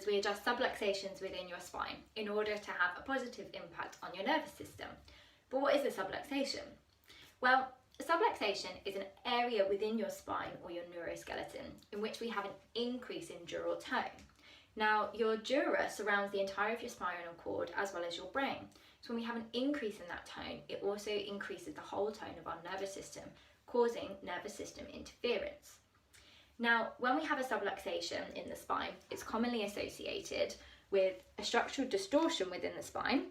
as we adjust subluxations within your spine in order to have a positive impact on your nervous system. But what is a subluxation? Well, a subluxation is an area within your spine or your neuroskeleton in which we have an increase in dural tone. Now, your dura surrounds the entire of your spinal cord as well as your brain. So when we have an increase in that tone, it also increases the whole tone of our nervous system, causing nervous system interference. Now, when we have a subluxation in the spine, it's commonly associated with a structural distortion within the spine,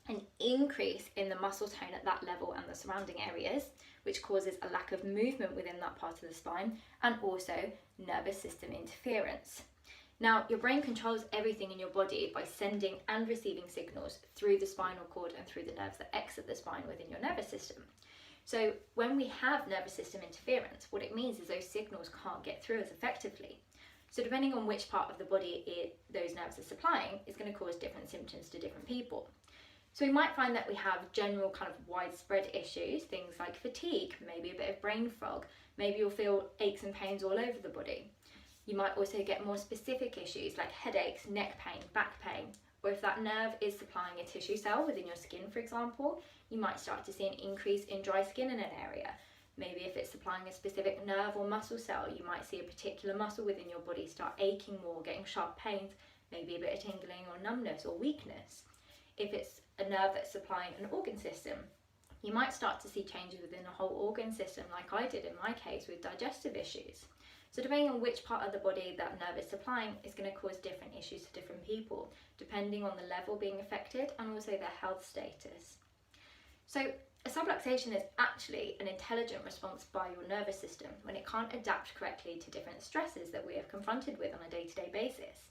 an increase in the muscle tone at that level and the surrounding areas, which causes a lack of movement within that part of the spine, and also nervous system interference. Now, your brain controls everything in your body by sending and receiving signals through the spinal cord and through the nerves that exit the spine within your nervous system. So when we have nervous system interference, what it means is those signals can't get through as effectively. So depending on which part of the body those nerves are supplying, it's going to cause different symptoms to different people. So we might find that we have general kind of widespread issues, things like fatigue, maybe a bit of brain fog, maybe you'll feel aches and pains all over the body. You might also get more specific issues like headaches, neck pain, back pain, or if that nerve is supplying a tissue cell within your skin, for example, you might start to see an increase in dry skin in an area. Maybe if it's supplying a specific nerve or muscle cell, you might see a particular muscle within your body start aching more, getting sharp pains, maybe a bit of tingling or numbness or weakness. If it's a nerve that's supplying an organ system, you might start to see changes within the whole organ system, like I did in my case with digestive issues. So depending on which part of the body that nerve is supplying is going to cause different issues to different people, depending on the level being affected and also their health status. So a subluxation is actually an intelligent response by your nervous system when it can't adapt correctly to different stresses that we are confronted with on a day-to-day basis.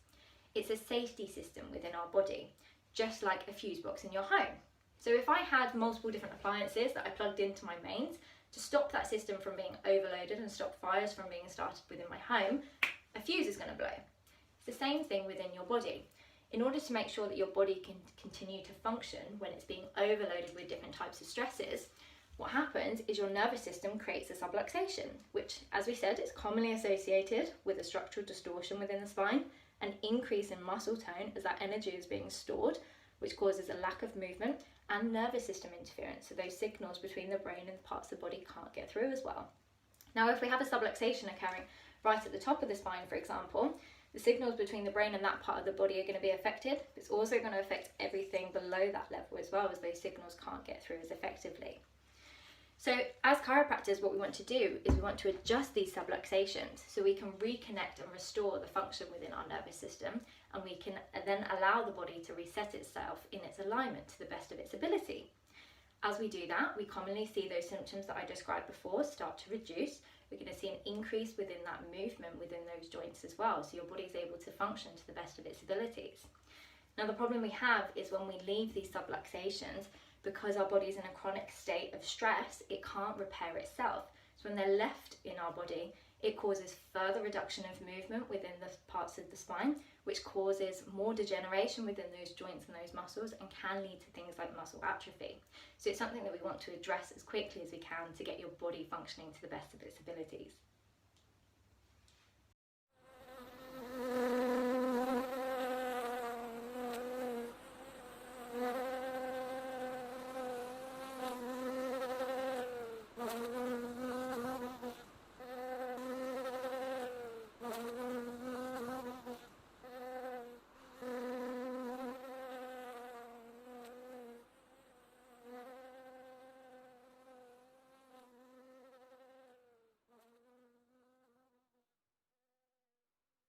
It's a safety system within our body, just like a fuse box in your home. So if I had multiple different appliances that I plugged into my mains to stop that system from being overloaded and stop fires from being started within my home, a fuse is going to blow. It's the same thing within your body. In order to make sure that your body can continue to function when it's being overloaded with different types of stresses, what happens is your nervous system creates a subluxation, which, as we said, is commonly associated with a structural distortion within the spine, an increase in muscle tone as that energy is being stored, which causes a lack of movement, and nervous system interference, so those signals between the brain and the parts of the body can't get through as well. Now, if we have a subluxation occurring right at the top of the spine, for example, the signals between the brain and that part of the body are going to be affected. It's also going to affect everything below that level as well, as those signals can't get through as effectively. So as chiropractors, what we want to do is we want to adjust these subluxations so we can reconnect and restore the function within our nervous system, and we can then allow the body to reset itself in its alignment to the best of its ability. As we do that, we commonly see those symptoms that I described before start to reduce. We're going to see an increase within that movement within those joints as well, so your body's able to function to the best of its abilities. Now, the problem we have is when we leave these subluxations, because our body's in a chronic state of stress, it can't repair itself. So when they're left in our body, it causes further reduction of movement within the parts of the spine, which causes more degeneration within those joints and those muscles and can lead to things like muscle atrophy. So it's something that we want to address as quickly as we can to get your body functioning to the best of its abilities.